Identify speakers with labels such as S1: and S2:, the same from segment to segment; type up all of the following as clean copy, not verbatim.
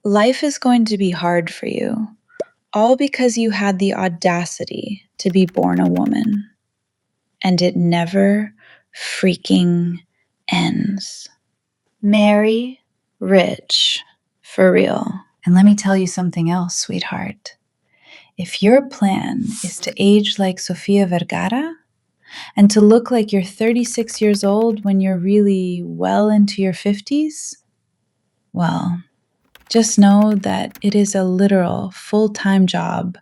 S1: Life is going to be hard for you, all because you had the audacity to be born a woman. And it never freaking ends. Marry rich, for real. And let me tell you something else, sweetheart. If your plan is to age like Sofia Vergara and to look like you're 36 years old when you're really well into your 50s, well, just know that it is a literal full-time job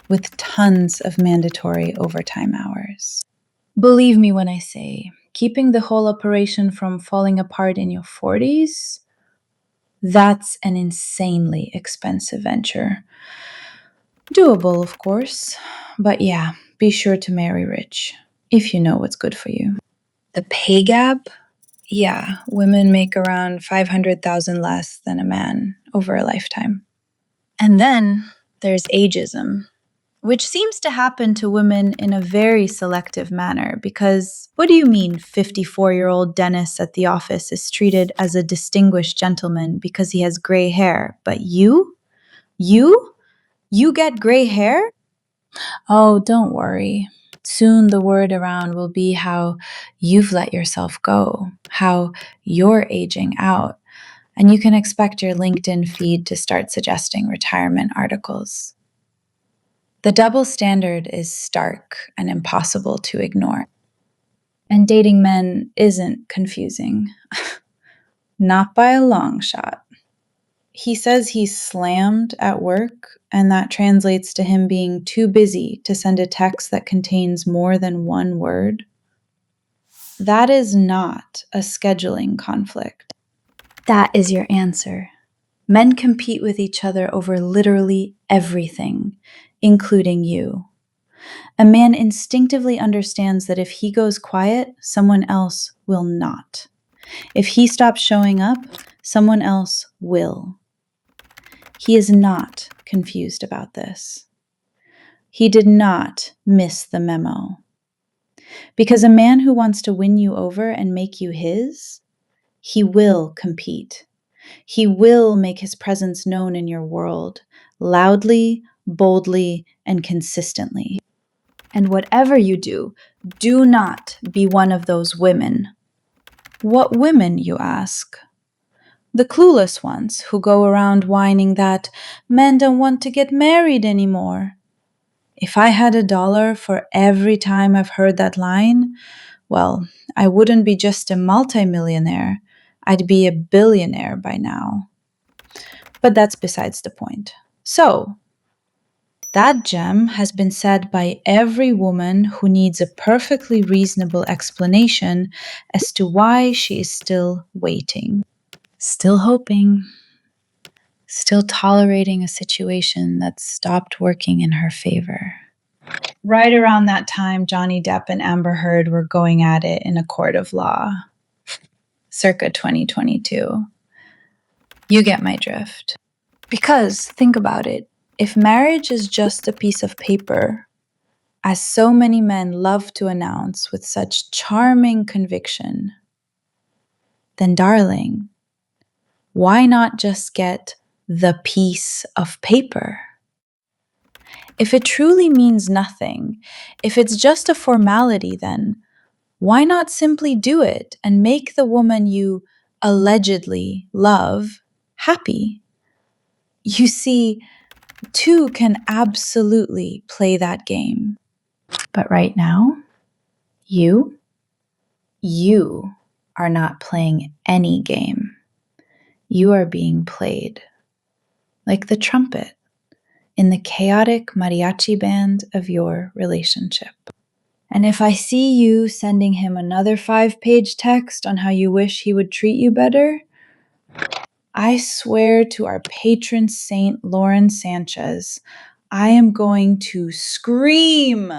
S1: with tons of mandatory overtime hours. Believe me when I say, keeping the whole operation from falling apart in your 40s, that's an insanely expensive venture. Doable, of course, but yeah, be sure to marry rich, if you know what's good for you. The pay gap? Yeah, women make around 500,000 less than a man over a lifetime. And then there's ageism, which seems to happen to women in a very selective manner because what do you mean 54-year-old Dennis at the office is treated as a distinguished gentleman because he has gray hair, but you? You get gray hair? Oh, don't worry. Soon the word around will be how you've let yourself go, how you're aging out, and you can expect your LinkedIn feed to start suggesting retirement articles. The double standard is stark and impossible to ignore. And dating men isn't confusing. Not by a long shot. He says he's slammed at work, and that translates to him being too busy to send a text that contains more than one word. That is not a scheduling conflict. That is your answer. Men compete with each other over literally everything, including you. A man instinctively understands that if he goes quiet, someone else will not. If he stops showing up, someone else will. He is not confused about this. He did not miss the memo. Because a man who wants to win you over and make you his, he will compete. He will make his presence known in your world, loudly, boldly, and consistently. And whatever you do not be one of those women. What women, you ask? The clueless ones who go around whining that men don't want to get married anymore. If I had $1 for every time I've heard that line, well, I wouldn't be just a multimillionaire. I'd be a billionaire by now. But that's besides the point. So, that gem has been said by every woman who needs a perfectly reasonable explanation as to why she is still waiting, still hoping, still tolerating a situation that stopped working in her favor. Right around that time, Johnny Depp and Amber Heard were going at it in a court of law, circa 2022. You get my drift. Because, think about it, if marriage is just a piece of paper, as so many men love to announce with such charming conviction, then darling, why not just get the piece of paper? If it truly means nothing, if it's just a formality, then why not simply do it and make the woman you allegedly love happy? You see, two can absolutely play that game. But right now, you are not playing any game. You are being played like the trumpet in the chaotic mariachi band of your relationship. And if I see you sending him another 5-page text on how you wish he would treat you better, I swear to our patron saint Lauren Sanchez, I am going to scream.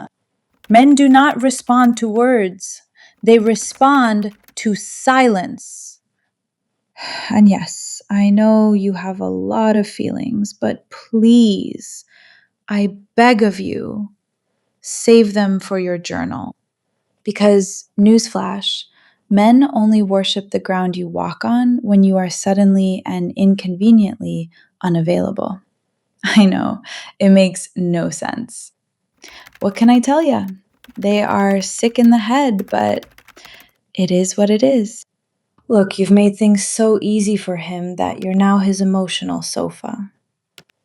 S1: Men do not respond to words. They respond to silence. And yes, I know you have a lot of feelings, but please, I beg of you, save them for your journal. Because, newsflash, men only worship the ground you walk on when you are suddenly and inconveniently unavailable. I know, it makes no sense. What can I tell you? They are sick in the head, but it is what it is. Look, you've made things so easy for him that you're now his emotional sofa.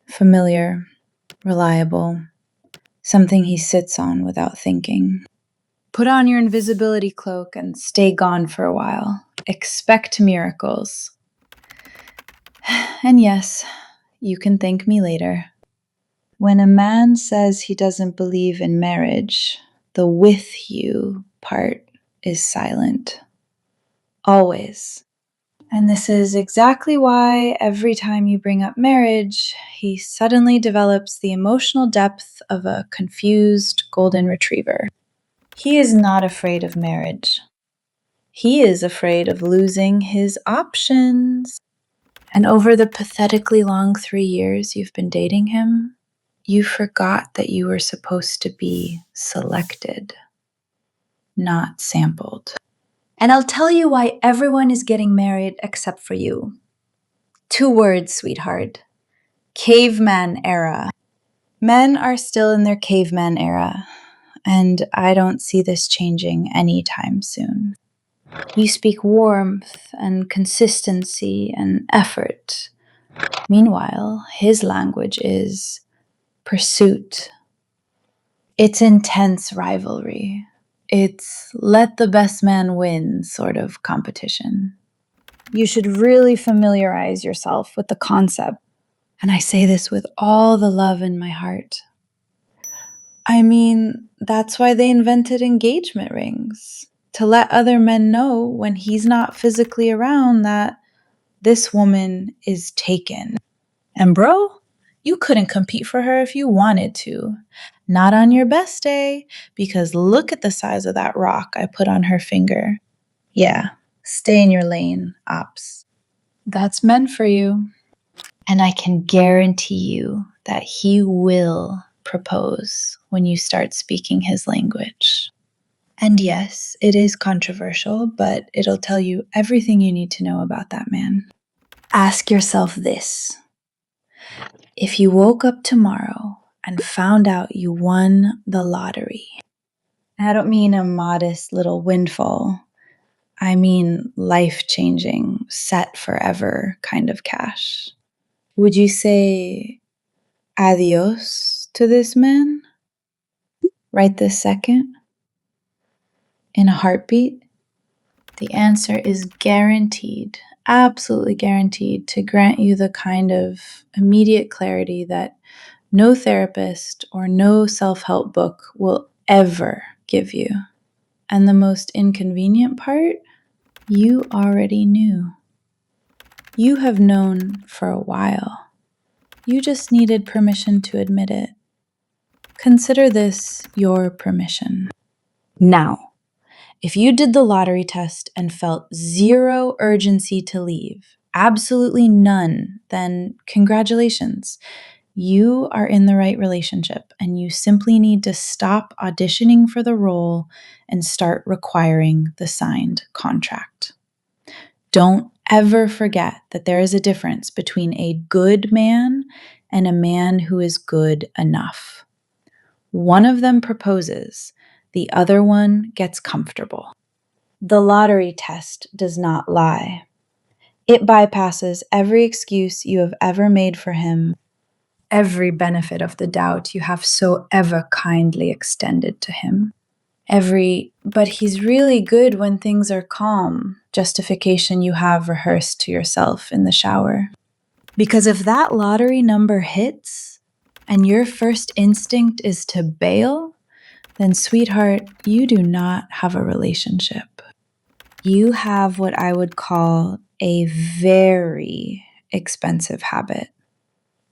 S1: Familiar, reliable, something he sits on without thinking. Put on your invisibility cloak and stay gone for a while. Expect miracles. And yes, you can thank me later. When a man says he doesn't believe in marriage, the with you part is silent. Always. And this is exactly why every time you bring up marriage, he suddenly develops the emotional depth of a confused golden retriever. He is not afraid of marriage. He is afraid of losing his options. And over the pathetically long 3 years you've been dating him, you forgot that you were supposed to be selected, not sampled. And I'll tell you why everyone is getting married except for you. 2 words, sweetheart. Caveman era. Men are still in their caveman era, and I don't see this changing anytime soon. You speak warmth and consistency and effort. Meanwhile, his language is pursuit. It's intense rivalry. It's let the best man win sort of competition. You should really familiarize yourself with the concept. And I say this with all the love in my heart. I mean, that's why they invented engagement rings, to let other men know when he's not physically around that this woman is taken. And bro, you couldn't compete for her if you wanted to. Not on your best day, because look at the size of that rock I put on her finger. Yeah, stay in your lane, ops. That's meant for you. And I can guarantee you that he will propose when you start speaking his language. And yes, it is controversial, but it'll tell you everything you need to know about that man. Ask yourself this. If you woke up tomorrow and found out you won the lottery, I don't mean a modest little windfall. I mean life-changing, set forever kind of cash. Would you say adios to this man? Right this second? In a heartbeat? The answer is guaranteed, absolutely guaranteed, to grant you the kind of immediate clarity that no therapist or no self-help book will ever give you. And the most inconvenient part, you already knew. You have known for a while. You just needed permission to admit it. Consider this your permission. Now, if you did the lottery test and felt zero urgency to leave, absolutely none, then congratulations. You are in the right relationship, and you simply need to stop auditioning for the role and start requiring the signed contract. Don't ever forget that there is a difference between a good man and a man who is good enough. One of them proposes, the other one gets comfortable. The lottery test does not lie. It bypasses every excuse you have ever made for him, every benefit of the doubt you have so ever kindly extended to him, but he's really good when things are calm justification you have rehearsed to yourself in the shower. Because if that lottery number hits and your first instinct is to bail, then sweetheart, you do not have a relationship. You have what I would call a very expensive habit.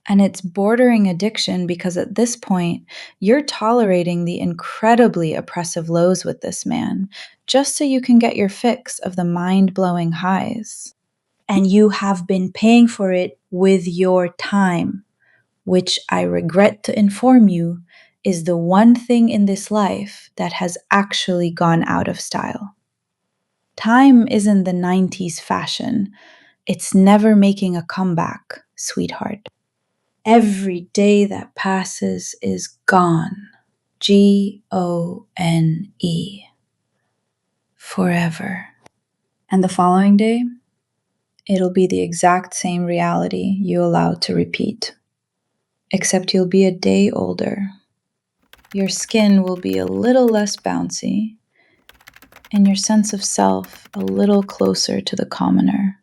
S1: And it's bordering addiction because at this point, you're tolerating the incredibly oppressive lows with this man just so you can get your fix of the mind-blowing highs. And you have been paying for it with your time, which I regret to inform you is the one thing in this life that has actually gone out of style. Time isn't the 90s fashion. It's never making a comeback, sweetheart. Every day that passes is gone. Gone. Forever. And the following day, it'll be the exact same reality you allow to repeat. Except you'll be a day older. Your skin will be a little less bouncy, and your sense of self a little closer to the commoner.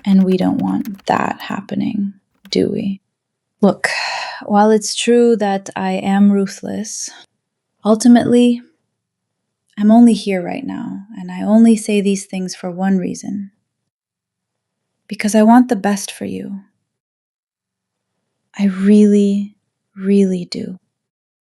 S1: And we don't want that happening, do we? Look, while it's true that I am ruthless, ultimately, I'm only here right now, and I only say these things for one reason. Because I want the best for you. I really, really do.